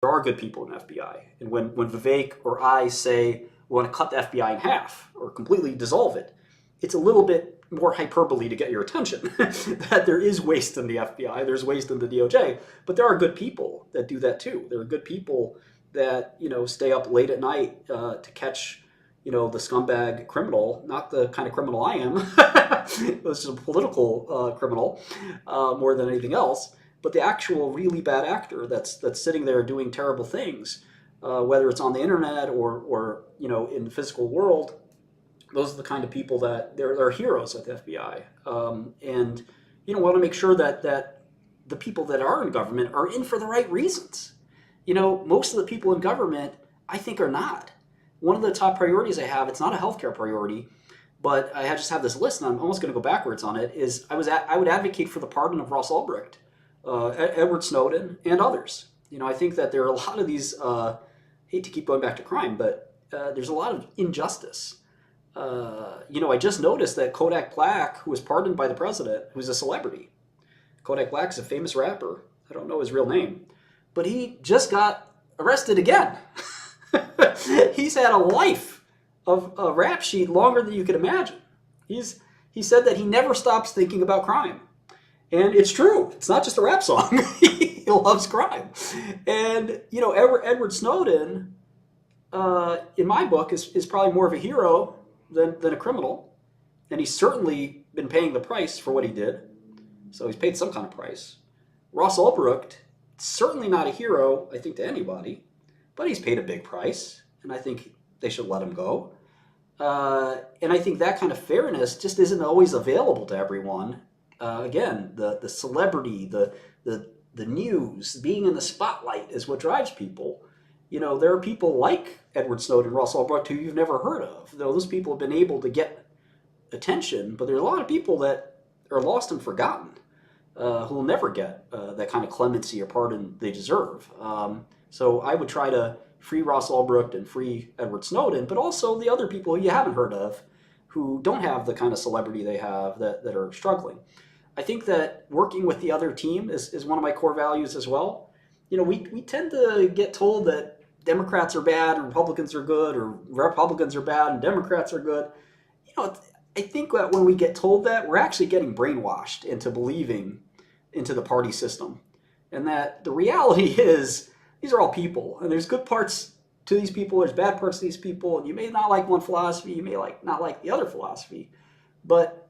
there are good people in the FBI. And when Vivek or I say we want to cut the FBI in half or completely dissolve it, it's a little bit more hyperbole to get your attention. That there is waste in the FBI, there's waste in the DOJ, but there are good people that do that too. There are good people that stay up late at night to catch the scumbag criminal, not the kind of criminal I am. This is a political criminal more than anything else, but the actual really bad actor that's sitting there doing terrible things, whether it's on the internet or in the physical world. Those are the kind of people that they're heroes at the FBI, and want to make sure that the people that are in government are in for the right reasons. Most of the people in government, I think, are not. One of the top priorities I have, it's not a healthcare priority, but I just have this list, and I'm almost going to go backwards on it, is I would advocate for the pardon of Ross Ulbricht, Edward Snowden, and others. I think that there are a lot of these, hate to keep going back to crime, but there's a lot of injustice. I just noticed that Kodak Black, who was pardoned by the president, who's a celebrity. Kodak Black is a famous rapper. I don't know his real name, but he just got arrested again. He's had a life of a rap sheet longer than you could imagine. He said that he never stops thinking about crime. And it's true. It's not just a rap song. He loves crime. And, Edward Snowden, in my book, is probably more of a hero than a criminal. And he's certainly been paying the price for what he did. So he's paid some kind of price. Ross Ulbricht, certainly not a hero, I think, to anybody. But he's paid a big price, and I think they should let him go. And I think that kind of fairness just isn't always available to everyone. Again, the celebrity, the news, being in the spotlight is what drives people. There are people like Edward Snowden, Ross Ulbricht, who you've never heard of. Those people have been able to get attention, but there's a lot of people that are lost and forgotten, who will never get that kind of clemency or pardon they deserve. So I would try to free Ross Ulbricht and free Edward Snowden, but also the other people you haven't heard of who don't have the kind of celebrity they have that are struggling. I think that working with the other team is one of my core values as well. We tend to get told that Democrats are bad and Republicans are good, or Republicans are bad and Democrats are good. I think that when we get told that, we're actually getting brainwashed into believing into the party system. And that the reality is, these are all people, and there's good parts to these people, there's bad parts to these people, and you may not like one philosophy, you may not like the other philosophy. But,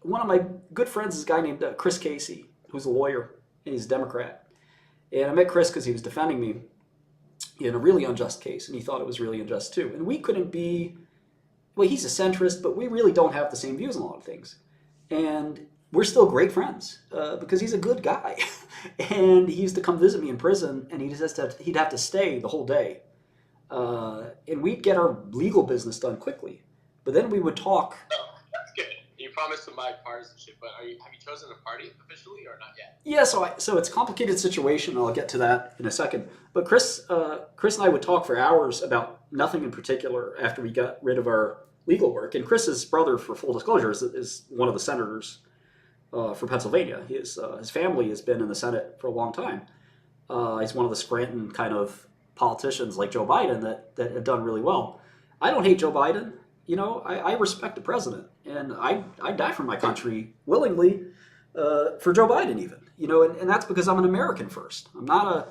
one of my good friends is a guy named Chris Casey, who's a lawyer, and he's a Democrat. And I met Chris because he was defending me in a really unjust case, and he thought it was really unjust too. And we couldn't be, well, he's a centrist, but we really don't have the same views on a lot of things. And we're still great friends because he's a good guy. And he used to come visit me in prison, and he'd have to stay the whole day. And we'd get our legal business done quickly. But then we would talk. Oh, that's good. You promised some bipartisanship, but have you chosen a party officially or not yet? Yeah, so it's a complicated situation. I'll get to that in a second. But Chris and I would talk for hours about nothing in particular after we got rid of our legal work. And Chris's brother, for full disclosure, is one of the senators for Pennsylvania. His family has been in the Senate for a long time. He's one of the Scranton kind of politicians like Joe Biden that have done really well. I don't hate Joe Biden. I respect the president, and I'd die for my country willingly for Joe Biden even. And that's because I'm an American first. I'm not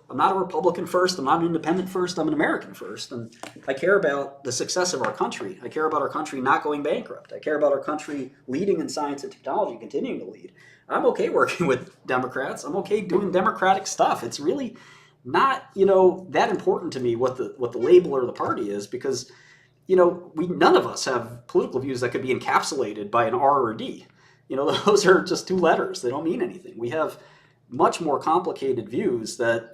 a Republican first. I'm not an independent first. I'm an American first. And I care about the success of our country. I care about our country not going bankrupt. I care about our country leading in science and technology, continuing to lead. I'm okay working with Democrats. I'm okay doing Democratic stuff. It's really not, that important to me what the label or the party is, because, none of us have political views that could be encapsulated by an R or a D. Those are just two letters. They don't mean anything. We have much more complicated views that,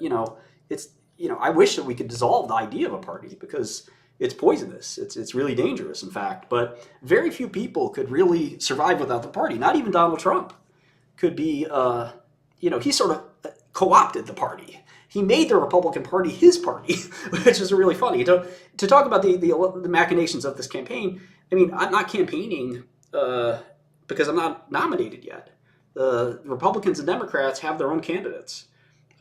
I wish that we could dissolve the idea of a party because it's poisonous. It's really dangerous, in fact. But very few people could really survive without the party. Not even Donald Trump could be, he sort of co-opted the party. He made the Republican Party his party, which is really funny. To talk about the machinations of this campaign, I'm not campaigning because I'm not nominated yet. The Republicans and Democrats have their own candidates.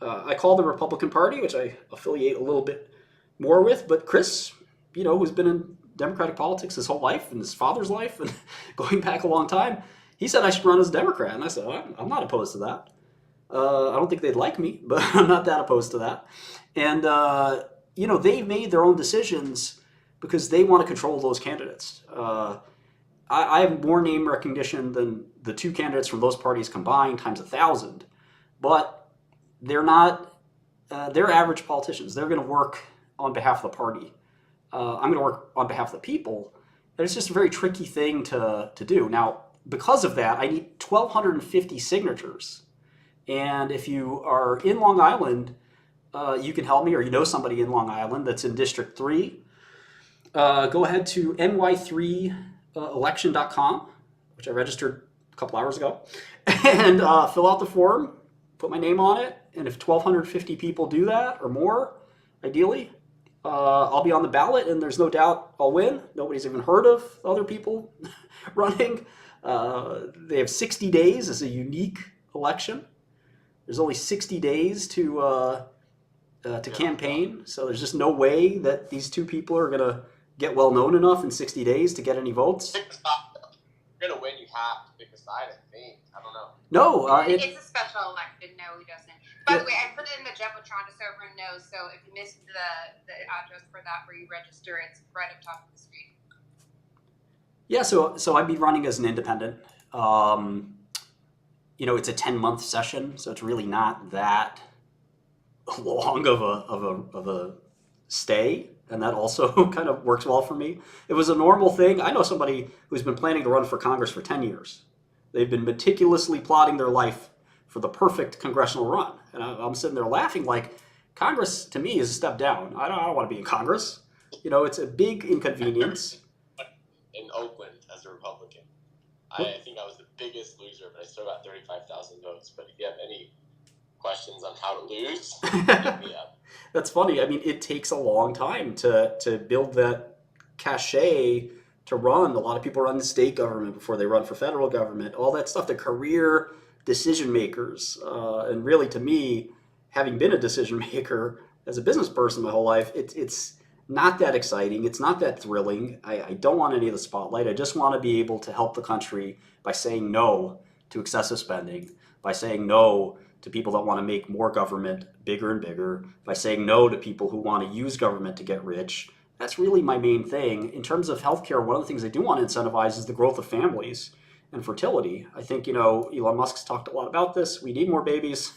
I call the Republican Party, which I affiliate a little bit more with, but Chris, who's been in Democratic politics his whole life and his father's life and going back a long time, he said I should run as a Democrat. And I said, I'm not opposed to that. I don't think they'd like me, but I'm not that opposed to that. And, they've made their own decisions because they want to control those candidates. I have more name recognition than the two candidates from those parties combined times 1,000. But they're not, they're average politicians. They're going to work on behalf of the party. I'm going to work on behalf of the people. And it's just a very tricky thing to do. Now, because of that, I need 1,250 signatures. And if you are in Long Island, you can help me, or you know somebody in Long Island that's in District 3. Go ahead to ny3election.com, which I registered a couple hours ago, and fill out the form, put my name on it, and if 1,250 people do that, or more, ideally, I'll be on the ballot, and there's no doubt I'll win. Nobody's even heard of other people running. They have 60 days as a unique election. There's only 60 days to campaign, so there's just no way that these two people are going to get well known enough in 60 days to get any votes. Pick a side. If you're going to win, you have to pick a side, I think. I don't know. No. It's a special election. No, he doesn't. By the way, I put it in the Jumbotron so everyone knows. So if you missed the address for that where you register, it's right up top of the screen. Yeah, so I'd be running as an independent. It's a 10-month session, so it's really not that long of a stay, and that also kind of works well for me. It was a normal thing. I know somebody who's been planning to run for Congress for 10 years. They've been meticulously plotting their life for the perfect congressional run. And I'm sitting there laughing like, Congress to me is a step down. I don't want to be in Congress. It's a big inconvenience. In Oakland as a Republican, I think I was the biggest loser, but I still got 35,000 votes. But if you have any questions on how to lose, hit me up. That's funny. I mean, it takes a long time to build that cachet to run. A lot of people run the state government before they run for federal government. All that stuff, the career decision makers. And really, to me, having been a decision maker as a business person my whole life, it's not that exciting. It's not that thrilling. I don't want any of the spotlight. I just want to be able to help the country by saying no to excessive spending, by saying no to people that want to make more government bigger and bigger, by saying no to people who want to use government to get rich. That's really my main thing. In terms of healthcare, one of the things I do want to incentivize is the growth of families and fertility. I think, Elon Musk's talked a lot about this. We need more babies.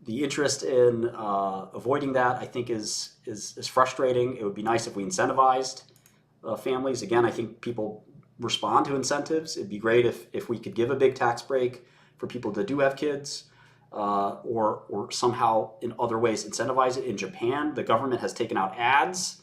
The interest in avoiding that, I think, is frustrating. It would be nice if we incentivized families. Again, I think people respond to incentives. It'd be great if we could give a big tax break for people that do have kids, or somehow in other ways incentivize it. In Japan, the government has taken out ads